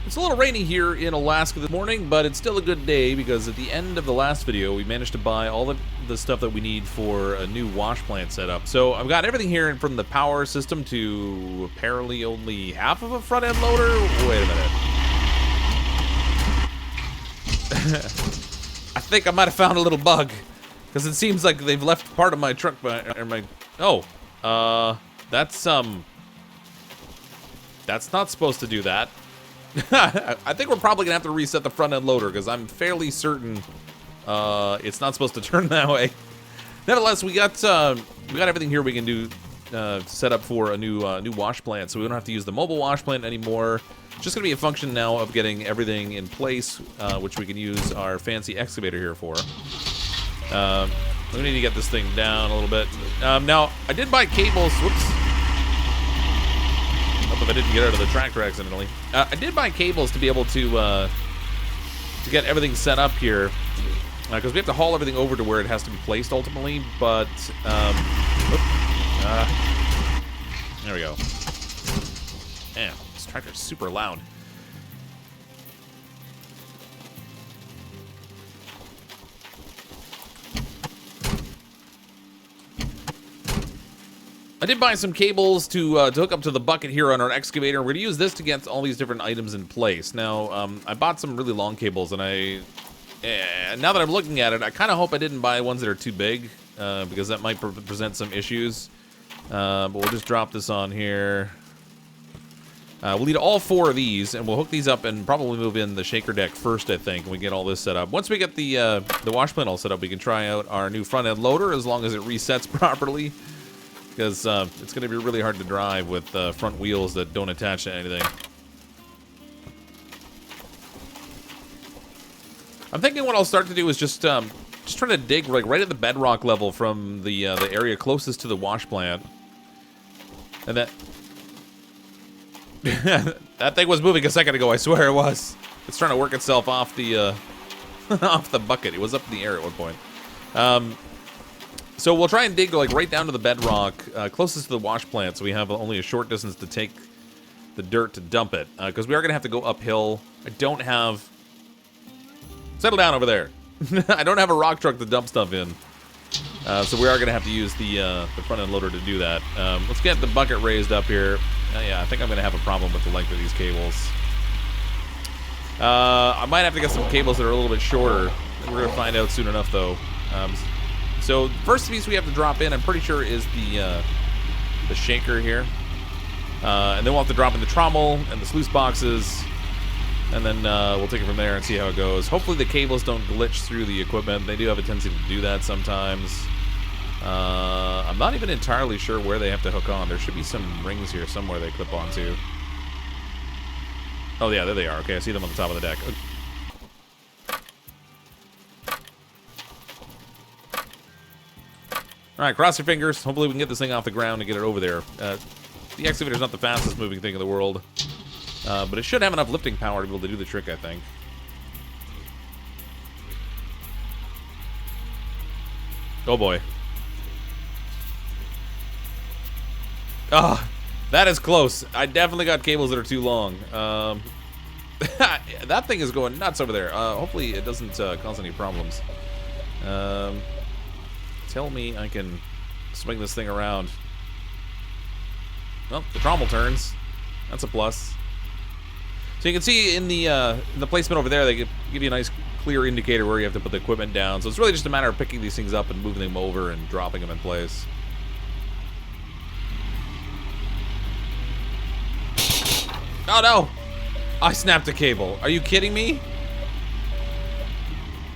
It's a little rainy here in Alaska this morning, but it's still a good day because at the end of the last video, we managed to buy all the stuff that we need for a new Washplant setup. So I've got everything here from the power system to apparently only half of a front-end loader. Wait a minute. I think I might have found a little bug because it seems like they've left part of my truck that's not supposed to do that. I think we're probably gonna have to reset the front end loader because I'm fairly certain it's not supposed to turn that way. Nevertheless, we got everything here we can do set up for a new wash plant, so we don't have to use the mobile wash plant anymore. It's just gonna be a function now of getting everything in place, which we can use our fancy excavator here for. We need to get this thing down a little bit. Now I did buy cables. Whoops. Hope if I didn't get out of the tractor accidentally. I did buy cables to be able to get everything set up here, because we have to haul everything over to where it has to be placed ultimately. But there we go. Man, this tractor's super loud. I did buy some cables to hook up to the bucket here on our excavator. We're going to use this to get all these different items in place. Now, I bought some really long cables, and now that I'm looking at it, I kind of hope I didn't buy ones that are too big, because that might present some issues. But we'll just drop this on here. We'll need all 4 of these, and we'll hook these up and probably move in the shaker deck first, I think, when we get all this set up. Once we get the wash plant all set up, we can try out our new front-end loader as long as it resets properly. Because it's going to be really hard to drive with front wheels that don't attach to anything. I'm thinking what I'll start to do is just try to dig like right at the bedrock level from the area closest to the wash plant, and that that thing was moving a second ago. I swear it was. It's trying to work itself off the off the bucket. It was up in the air at one point. So we'll try and dig like right down to the bedrock, closest to the wash plant, so we have only a short distance to take the dirt to dump it. Because we are going to have to go uphill. I don't have... Settle down over there. I don't have a rock truck to dump stuff in. So we are going to have to use the front-end loader to do that. Let's get the bucket raised up here. Yeah, I think I'm going to have a problem with the length of these cables. I might have to get some cables that are a little bit shorter. We're going to find out soon enough, though. So the first piece we have to drop in, I'm pretty sure, is the shaker here. And then we'll have to drop in the trommel and the sluice boxes. And then we'll take it from there and see how it goes. Hopefully the cables don't glitch through the equipment. They do have a tendency to do that sometimes. I'm not even entirely sure where they have to hook on. There should be some rings here somewhere they clip onto. Oh yeah, there they are. Okay, I see them on the top of the deck. Alright, cross your fingers. Hopefully we can get this thing off the ground and get it over there. The excavator's not the fastest moving thing in the world. But it should have enough lifting power to be able to do the trick, I think. Oh boy. Ah, that is close. I definitely got cables that are too long. That thing is going nuts over there. Hopefully it doesn't cause any problems. Tell me I can swing this thing around. Well, the trommel turns. That's a plus. So you can see in the placement over there, they give you a nice clear indicator where you have to put the equipment down. So it's really just a matter of picking these things up and moving them over and dropping them in place. Oh no! I snapped a cable. Are you kidding me?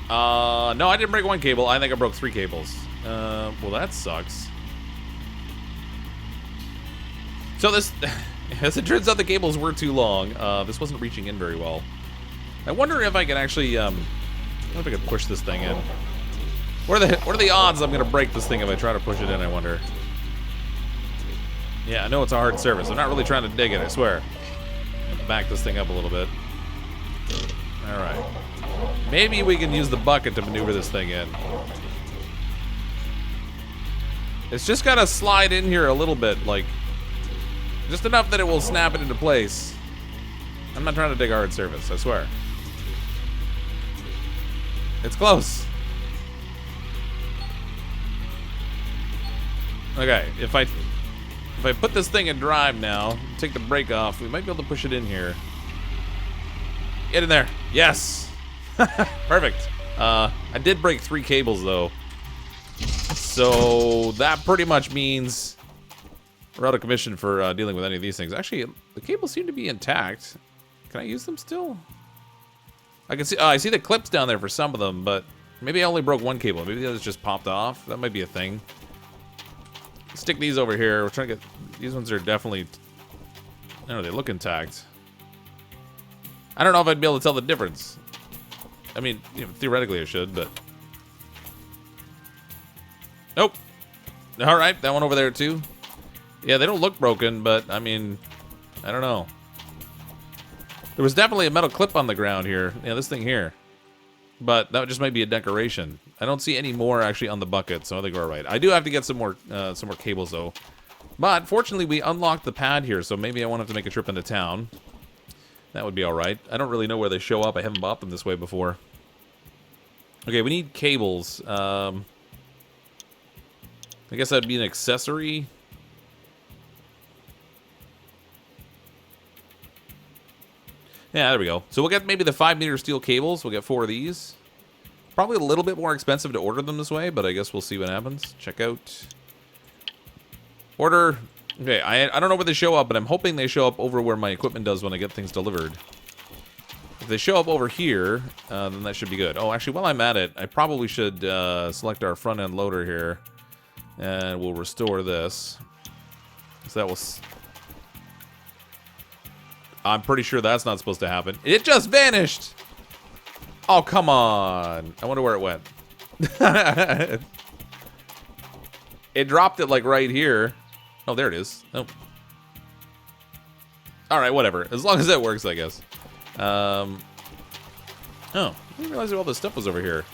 No, I didn't break one cable. I think I broke 3 cables. Well, that sucks. So this, as it turns out, the cables were too long. This wasn't reaching in very well. I wonder if I can actually, I wonder if I can push this thing in. What are the odds I'm gonna break this thing if I try to push it in, I wonder? Yeah, I know it's a hard surface. I'm not really trying to dig it, I swear. Back this thing up a little bit. Alright. Maybe we can use the bucket to maneuver this thing in. It's just gotta slide in here a little bit, like, just enough that it will snap it into place. I'm not trying to dig a hard surface, I swear. It's close. Okay, if I put this thing in drive now, take the brake off, we might be able to push it in here. Get in there. Yes. Perfect. I did break 3 cables though. So that pretty much means we're out of commission for dealing with any of these things. Actually, the cables seem to be intact. Can I use them still? I can see. I see the clips down there for some of them, but maybe I only broke 1 cable. Maybe the others just popped off. That might be a thing. Stick these over here. We're trying to get. These ones are definitely. I don't know. They look intact. I don't know if I'd be able to tell the difference. I mean, you know, theoretically I should, but. Nope. All right, that one over there too. Yeah, they don't look broken, but I mean, I don't know. There was definitely a metal clip on the ground here. Yeah, this thing here. But that just might be a decoration. I don't see any more actually on the bucket, so I think we're all right. I do have to get some more cables though. But fortunately, we unlocked the pad here, so maybe I won't have to make a trip into town. That would be all right. I don't really know where they show up. I haven't bought them this way before. Okay, we need cables. I guess that'd be an accessory. Yeah, there we go. So we'll get maybe the 5-meter steel cables. We'll get 4 of these. Probably a little bit more expensive to order them this way, but I guess we'll see what happens. Check out. Order. Okay, I don't know where they show up, but I'm hoping they show up over where my equipment does when I get things delivered. If they show up over here, then that should be good. Oh, actually, while I'm at it, I probably should select our front-end loader here. And we'll restore this. So that will... I'm pretty sure that's not supposed to happen. It just vanished! Oh, come on. I wonder where it went. It dropped it, like, right here. Oh, there it is. Oh. Alright, whatever. As long as that works, I guess. Oh, I didn't realize all this stuff was over here.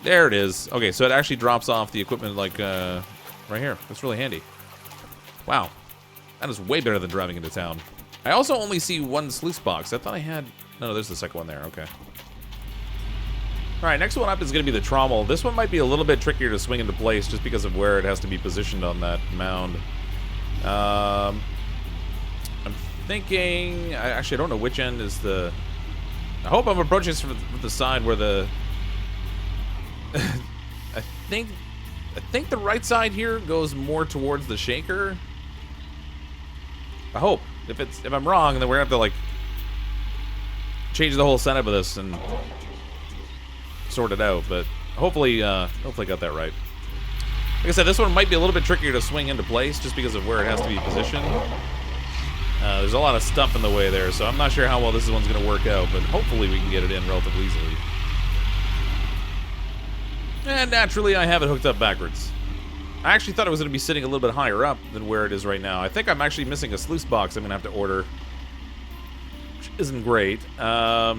There it is. Okay, so it actually drops off the equipment, like, right here. That's really handy. Wow. That is way better than driving into town. I also only see 1 sluice box. I thought I had... No, there's the second one there. Okay. Alright, next one up is going to be the trommel. This one might be a little bit trickier to swing into place just because of where it has to be positioned on that mound. I'm thinking... Actually, I don't know which end is the... I hope I'm approaching this from the side where the... I think the right side here goes more towards the shaker. I hope. If I'm wrong, then we're gonna have to like change the whole setup of this and sort it out. But hopefully I got that right. Like I said, this one might be a little bit trickier to swing into place just because of where it has to be positioned. There's a lot of stuff in the way there, so I'm not sure how well this one's gonna work out. But hopefully we can get it in relatively easily. And naturally, I have it hooked up backwards. I actually thought it was going to be sitting a little bit higher up than where it is right now. I think I'm actually missing a sluice box I'm going to have to order, which isn't great. I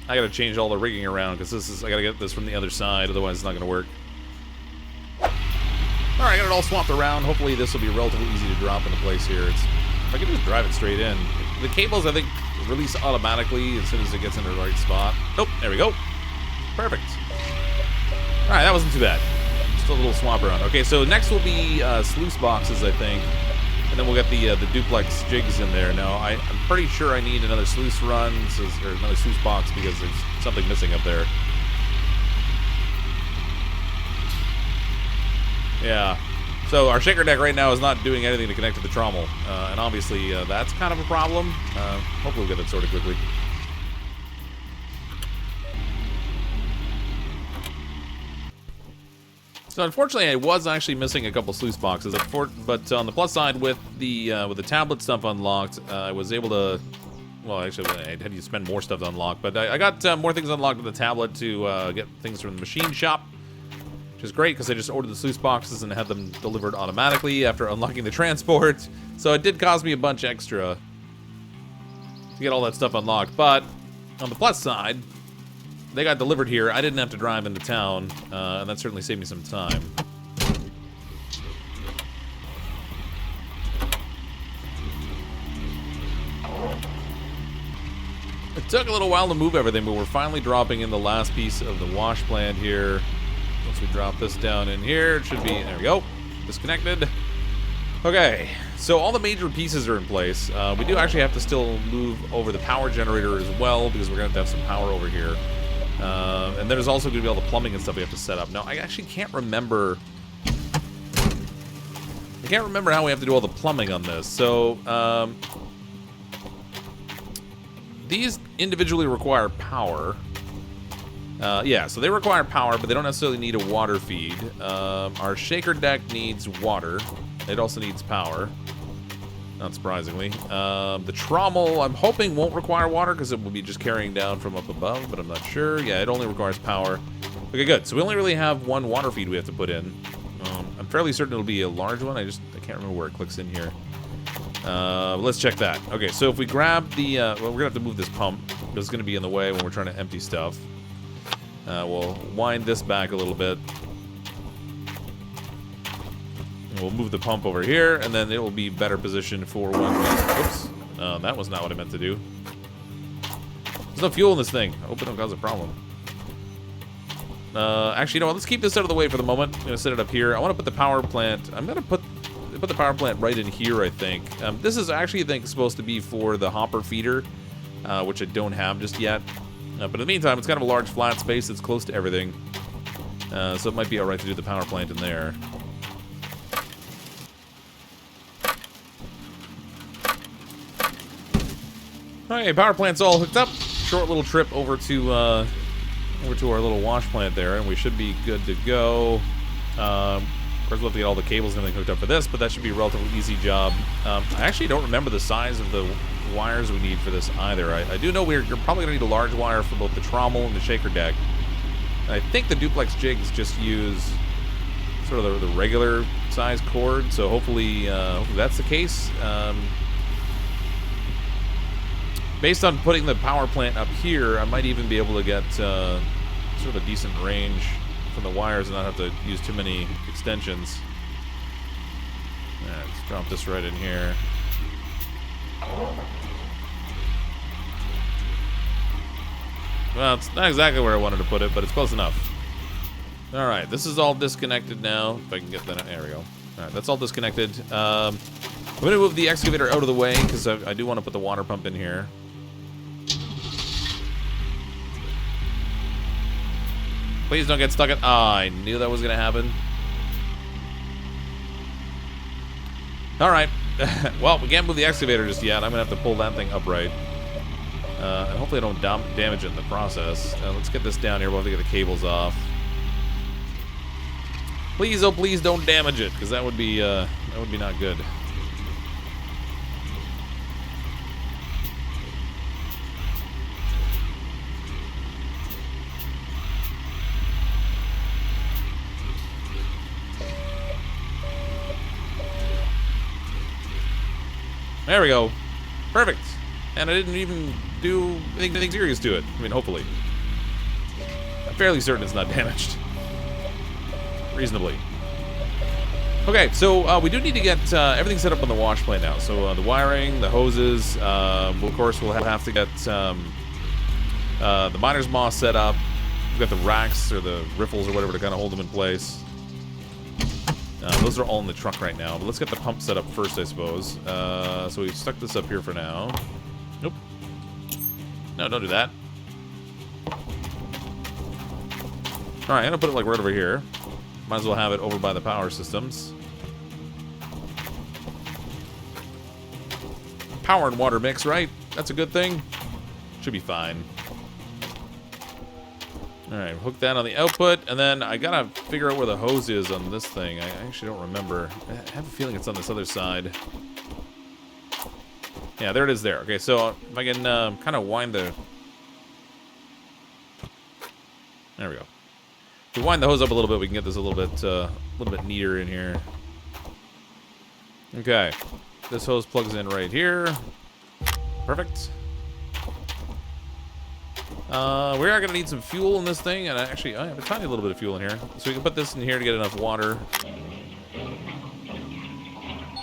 got to change all the rigging around because I got to get this from the other side, otherwise it's not going to work. All right, I got it all swapped around. Hopefully this will be relatively easy to drop into place here. If I can just drive it straight in. The cables, I think, release automatically as soon as it gets in the right spot. Nope, there we go. Perfect. All right, that wasn't too bad. Just a little swap around. Okay, so next will be sluice boxes, I think. And then we'll get the duplex jigs in there. Now, I'm pretty sure I need another sluice run, or another sluice box, because there's something missing up there. Yeah. So our shaker deck right now is not doing anything to connect to the trommel. And obviously, that's kind of a problem. Hopefully we'll get it sorted quickly. So unfortunately, I was actually missing a couple sluice boxes. But on the plus side, with the tablet stuff unlocked, I was able to. Well, actually, I had to spend more stuff to unlock. But I got more things unlocked with the tablet to get things from the machine shop, which is great because I just ordered the sluice boxes and had them delivered automatically after unlocking the transport. So it did cost me a bunch extra to get all that stuff unlocked. But on the plus side, they got delivered here. I didn't have to drive into town, and that certainly saved me some time. It took a little while to move everything, but we're finally dropping in the last piece of the wash plant here. Once we drop this down in here, it should be, there we go, disconnected. Okay, so all the major pieces are in place. We do actually have to still move over the power generator as well, because we're going to have some power over here. And there's also going to be all the plumbing and stuff we have to set up. Now, I actually can't remember... how we have to do all the plumbing on this. So, these individually require power. Yeah, so they require power, but they don't necessarily need a water feed. Our shaker deck needs water. It also needs power, not surprisingly. The trommel, I'm hoping, won't require water because it will be just carrying down from up above, but I'm not sure. Yeah, it only requires power. Okay, good. So we only really have one water feed we have to put in. I'm fairly certain it'll be a large one. I can't remember where it clicks in here. Let's check that. Okay, so if we grab the... well, we're going to have to move this pump. It's going to be in the way when we're trying to empty stuff. We'll wind this back a little bit. We'll move the pump over here, and then it will be better positioned for when we... Oops. That was not what I meant to do. There's no fuel in this thing. I hope it don't cause a problem. Actually, you know what? Let's keep this out of the way for the moment. I'm going to set it up here. I want to put the power plant... I'm going to put the power plant right in here, I think. This is actually, I think, supposed to be for the hopper feeder, which I don't have just yet. But in the meantime, it's kind of a large flat space that's close to everything. So it might be alright to do the power plant in there. Okay, power plant's all hooked up. Short little trip over to our little wash plant there, and we should be good to go. Of course, we'll have to get all the cables and everything hooked up for this, but that should be a relatively easy job. I actually don't remember the size of the wires we need for this either. I do know you're probably going to need a large wire for both the trommel and the shaker deck. And I think the duplex jigs just use sort of the regular size cord, so hopefully that's the case. Based on putting the power plant up here, I might even be able to get sort of a decent range from the wires and not have to use too many extensions. Alright, let's drop this right in here. Well, it's not exactly where I wanted to put it, but it's close enough. Alright, this is all disconnected now. If I can get that, there we go. Alright, that's all disconnected. I'm going to move the excavator out of the way, because I do want to put the water pump in here. Please don't get stuck in... I knew that was going to happen. Alright. Well, we can't move the excavator just yet. I'm going to have to pull that thing upright. And hopefully I don't damage it in the process. Let's get this down here. We'll have to get the cables off. Please, oh please, don't damage it, because that would be not good. There we go. Perfect. And I didn't even do anything serious to it. I mean, hopefully. I'm fairly certain it's not damaged. Reasonably. Okay, so we do need to get everything set up on the wash plant now. So the wiring, the hoses, of course we'll have to get the miner's moss set up. We've got the racks or the riffles or whatever to kind of hold them in place. Those are all in the truck right now, but let's get the pump set up first, I suppose. So we've stuck this up here for now. Nope. No, don't do that. Alright, I'm gonna put it like right over here. Might as well have it over by the power systems. Power and water mix, right? That's a good thing. Should be fine. Alright, hook that on the output, and then I gotta figure out where the hose is on this thing. I actually don't remember. I have a feeling it's on this other side. Yeah, there it is there. Okay, so if I can kind of wind the... There we go. If we wind the hose up a little bit, we can get this a little bit neater in here. Okay. This hose plugs in right here. Perfect. We are going to need some fuel in this thing, and actually, I have a tiny little bit of fuel in here. So we can put this in here to get enough water.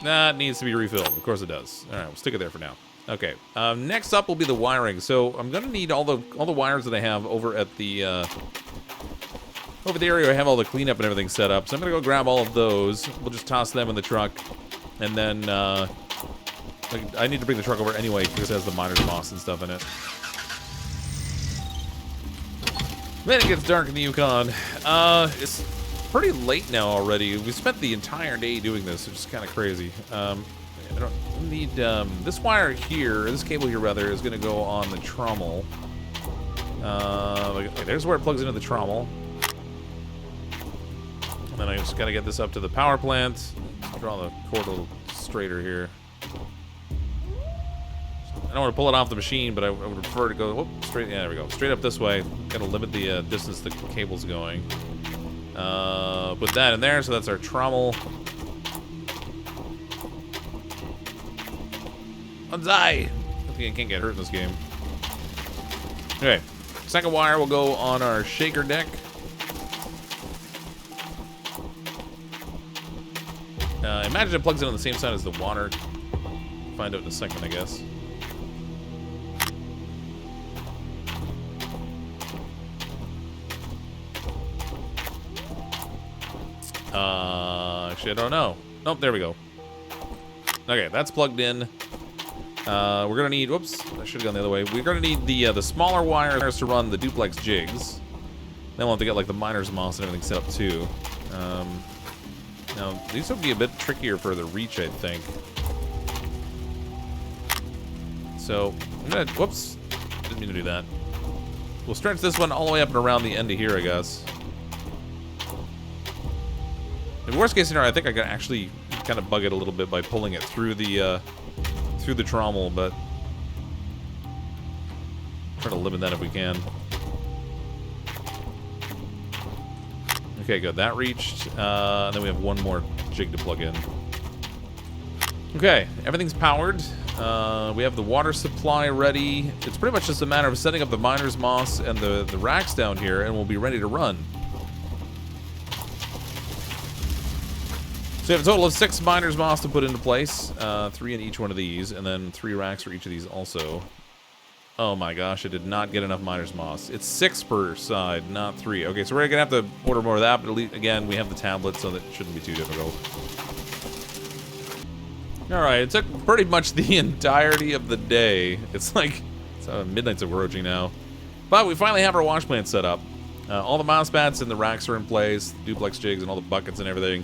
That needs to be refilled. Of course it does. Alright, we'll stick it there for now. Okay. Next up will be the wiring. So I'm gonna need all the wires that I have over at the over the area. I have all the cleanup and everything set up. So I'm gonna go grab all of those. We'll just toss them in the truck, and then I need to bring the truck over anyway because it has the miner's moss and stuff in it. Then it gets dark in the Yukon. It's pretty late now already. We spent the entire day doing this, which is kind of crazy. I don't need this wire here. This cable here, rather, is going to go on the trommel. Okay, there's where it plugs into the trommel. And then I just got to get this up to the power plant. Draw the cord a little straighter here. I don't want to pull it off the machine, but I would prefer to go straight. Yeah, there we go. Straight up this way. Got to limit the distance the cable's going. Put that in there, so that's our trommel. Banzai! I can't get hurt in this game. Okay, second wire will go on our shaker deck. Imagine it plugs in on the same side as the water. Find out in a second, I guess. Actually, I don't know. Nope, there we go. Okay, that's plugged in. We're gonna need. Whoops, I should have gone the other way. We're gonna need the smaller wires to run the duplex jigs. Then we'll have to get like the miner's moss and everything set up too. Now these will be a bit trickier for the reach, I think. So I'm gonna. Whoops, didn't mean to do that. We'll stretch this one all the way up and around the end of here, I guess. In worst case scenario, I think I can actually kind of bug it a little bit by pulling it through the trommel, but try to limit that if we can. Okay, good. That reached. And then we have one more jig to plug in. Okay, everything's powered. We have the water supply ready. It's pretty much just a matter of setting up the miner's moss and the racks down here, and we'll be ready to run. So we have a total of 6 miner's moss to put into place. 3 in each one of these, and then 3 racks for each of these also. Oh my gosh, I did not get enough miner's moss. It's 6 per side, not 3. Okay, so we're gonna have to order more of that, but at least, again, we have the tablet, so that shouldn't be too difficult. Alright, it took pretty much the entirety of the day. It's like, midnight's approaching now. But we finally have our wash plant set up. All the mouse pads and the racks are in place, the duplex jigs and all the buckets and everything.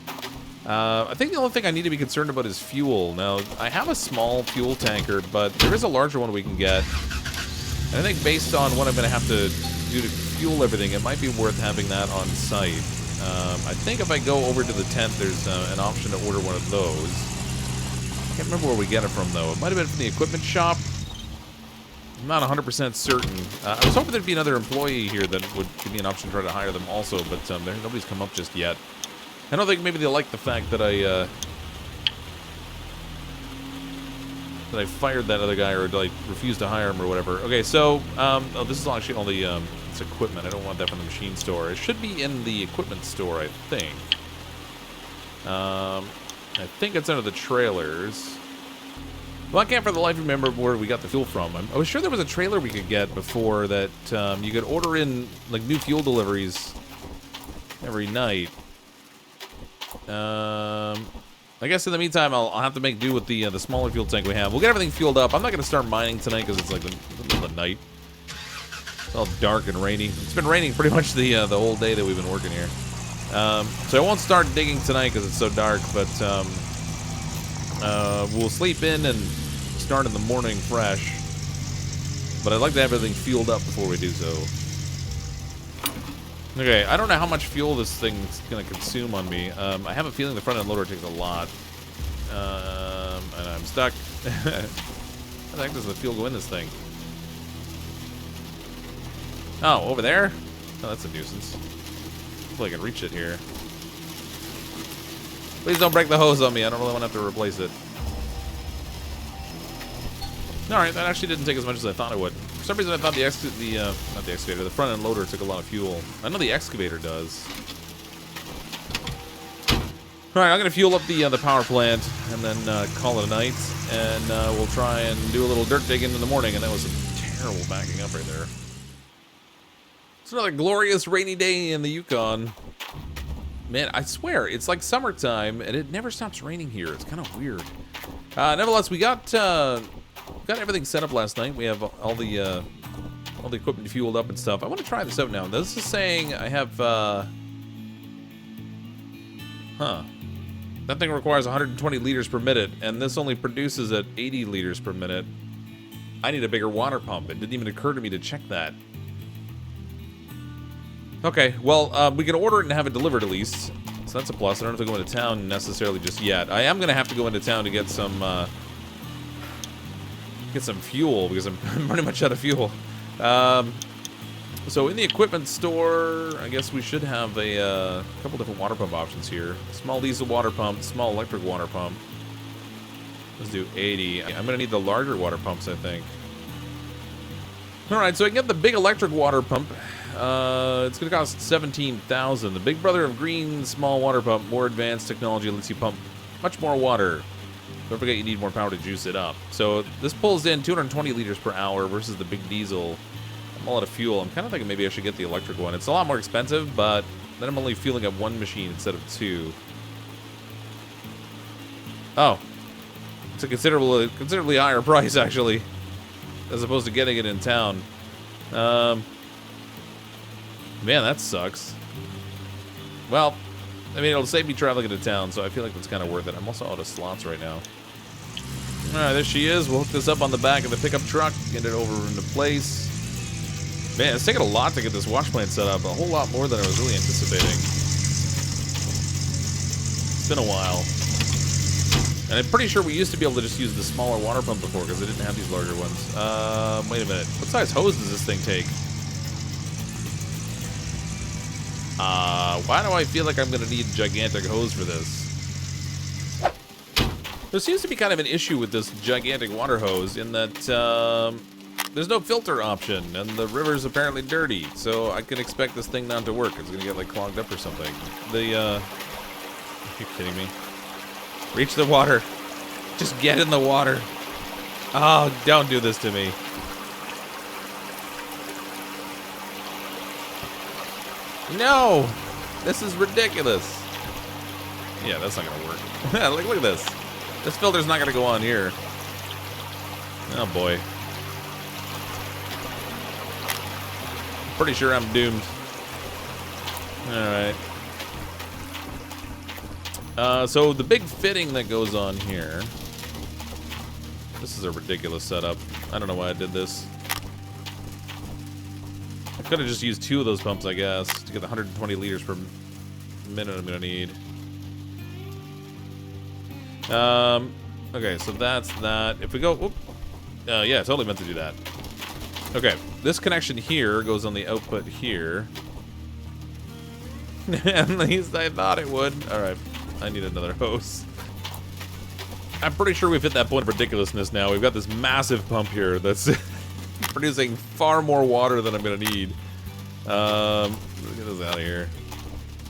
I think the only thing I need to be concerned about is fuel. Now, I have a small fuel tanker, but there is a larger one we can get. And I think based on what I'm going to have to do to fuel everything, it might be worth having that on site. I think if I go over to the tent, there's an option to order one of those. I can't remember where we get it from, though. It might have been from the equipment shop. I'm not 100% certain. I was hoping there'd be another employee here that would give me an option to try to hire them also, but nobody's come up just yet. I don't think maybe they like the fact that I fired that other guy or like refused to hire him or whatever. Okay, so oh, this is actually all the it's equipment. I don't want that from the machine store. It should be in the equipment store, I think. I think it's under the trailers. Well, I can't for the life remember where we got the fuel from. I was sure there was a trailer we could get before that you could order in like new fuel deliveries every night. I guess in the meantime, I'll have to make do with the smaller fuel tank we have. We'll get everything fueled up. I'm not going to start mining tonight because it's like the middle of the night. It's all dark and rainy. It's been raining pretty much the whole day that we've been working here. So I won't start digging tonight because it's so dark, but we'll sleep in and start in the morning fresh. But I'd like to have everything fueled up before we do so. Okay, I don't know how much fuel this thing's going to consume on me. I have a feeling the front-end loader takes a lot. And I'm stuck. How the heck does the fuel go in this thing? Oh, over there? Oh, that's a nuisance. Hopefully I can reach it here. Please don't break the hose on me. I don't really want to have to replace it. Alright, that actually didn't take as much as I thought it would. For some reason I thought not the excavator, the front end loader took a lot of fuel. I know the excavator does. All right, I'm gonna fuel up the power plant and then call it a night, and we'll try and do a little dirt digging in the morning. And that was some terrible backing up right there. It's another glorious rainy day in the Yukon. Man, I swear it's like summertime, and it never stops raining here. It's kind of weird. Nevertheless, we got everything set up last night. We have all the equipment fueled up and stuff. I want to try this out now. This is saying I have that thing requires 120 liters per minute, and this only produces at 80 liters per minute. I need a bigger water pump. It didn't even occur to me to check that. Okay, well, we can order it and have it delivered at least. So that's a plus. I don't have to go into town necessarily just yet. I am going to have to go into town to get some fuel, because I'm pretty much out of fuel. So in the equipment store, I guess we should have a couple different water pump options here. Small diesel water pump, small electric water pump. Let's do 80. I'm going to need the larger water pumps, I think. All right, so I can get the big electric water pump. It's going to cost $17,000. The Big Brother of Green small water pump, more advanced technology, lets you pump much more water. Don't forget you need more power to juice it up. So this pulls in 220 liters per hour versus the big diesel. I'm all out of fuel. I'm kind of thinking maybe I should get the electric one. It's a lot more expensive, but then I'm only fueling up one machine instead of two. Oh. It's a considerably higher price, actually, as opposed to getting it in town. Man, that sucks. Well, I mean, it'll save me traveling into town, so I feel like that's kind of worth it. I'm also out of slots right now. Alright, there she is. We'll hook this up on the back of the pickup truck, get it over into place. Man, it's taken a lot to get this wash plant set up. A whole lot more than I was really anticipating. It's been a while. And I'm pretty sure we used to be able to just use the smaller water pump before, because I didn't have these larger ones. Wait a minute. What size hose does this thing take? Why do I feel like I'm going to need a gigantic hose for this? There seems to be kind of an issue with this gigantic water hose in that there's no filter option, and the river's apparently dirty, so I can expect this thing not to work. It's going to get, like, clogged up or something. Are you kidding me? Reach the water. Just get in the water. Oh, don't do this to me. No! This is ridiculous. Yeah, that's not gonna work. Look at this. This filter's not gonna go on here. Oh boy. Pretty sure I'm doomed. Alright. So the big fitting that goes on here. This is a ridiculous setup. I don't know why I did this. I could have just used two of those pumps, I guess, to get the 120 liters per minute I'm gonna need. Okay, so that's that. If we go, whoop, yeah, totally meant to do that. Okay, this connection here goes on the output here. At least I thought it would. All right, I need another hose. I'm pretty sure we've hit that point of ridiculousness now. We've got this massive pump here that's producing far more water than I'm gonna need. Let's get this out of here.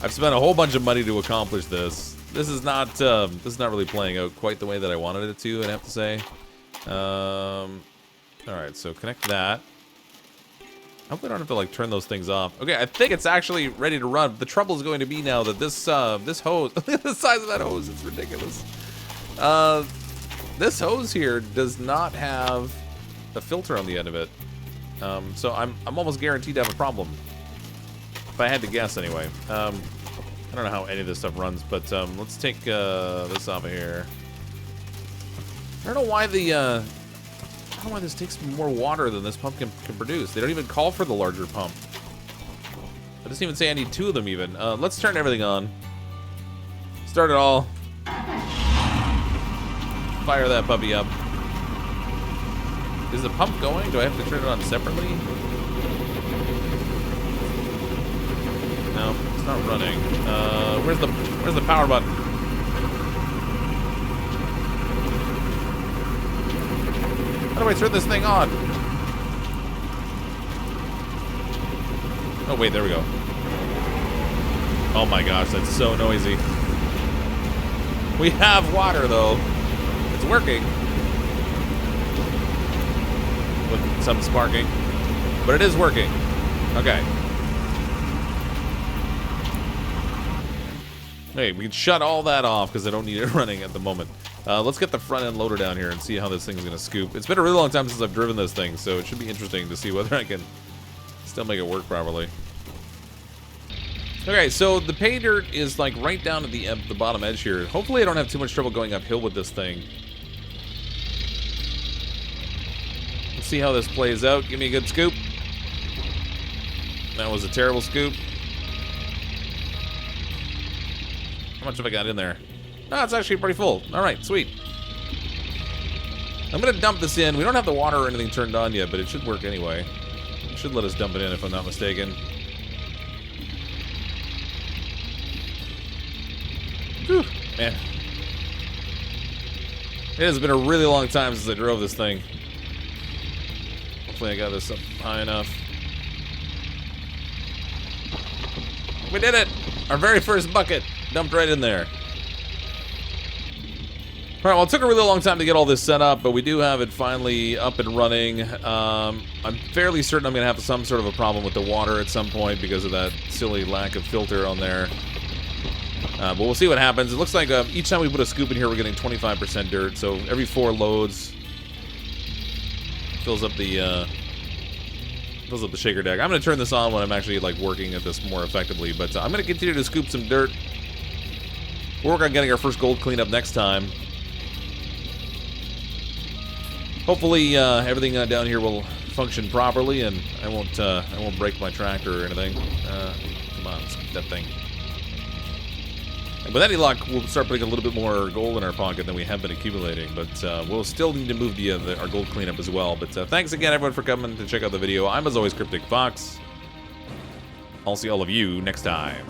I've spent a whole bunch of money to accomplish this. This is not really playing out quite the way that I wanted it to, I'd have to say. All right, so connect that. I hope I don't have to like turn those things off. Okay, I think it's actually ready to run. The trouble is going to be now that this hose, look at the size of that hose, it's ridiculous. This hose here does not have a filter on the end of it. So I'm almost guaranteed to have a problem. If I had to guess anyway. I don't know how any of this stuff runs, but let's take this off of here. I don't know why I don't know why this takes more water than this pump can produce. They don't even call for the larger pump. It doesn't even say I need two of them even. Let's turn everything on. Start it all. Fire that puppy up. Is the pump going? Do I have to turn it on separately? No, it's not running. Where's the power button? How do I turn this thing on? Oh wait, there we go. Oh my gosh, that's so noisy. We have water, though. It's working. With some sparking. But it is working. Okay. Hey, we can shut all that off because I don't need it running at the moment. Let's get the front end loader down here and see how this thing's going to scoop. It's been a really long time since I've driven this thing, so it should be interesting to see whether I can still make it work properly. Okay, so the pay dirt is like right down at the bottom edge here. Hopefully I don't have too much trouble going uphill with this thing. Let's see how this plays out. Give me a good scoop. That was a terrible scoop. How much have I got in there? No, it's actually pretty full. All right, sweet. I'm going to dump this in. We don't have the water or anything turned on yet, but it should work anyway. It should let us dump it in if I'm not mistaken. Whew, man. It has been a really long time since I drove this thing. Hopefully I got this up high enough. We did it! Our very first bucket dumped right in there. Alright, well, it took a really long time to get all this set up, but we do have it finally up and running. I'm fairly certain I'm going to have some sort of a problem with the water at some point because of that silly lack of filter on there. But we'll see what happens. It looks like each time we put a scoop in here, we're getting 25% dirt. So every 4 loads fills up the shaker deck. I'm going to turn this on when I'm actually like working at this more effectively. But I'm going to continue to scoop some dirt. We'll work on getting our first gold cleanup next time. Hopefully everything down here will function properly, and I won't break my tractor or anything. Come on, let's get that thing. And with any luck, we'll start putting a little bit more gold in our pocket than we have been accumulating. But we'll still need to move our gold cleanup as well. But thanks again, everyone, for coming to check out the video. I'm, as always, CrypticFox. I'll see all of you next time.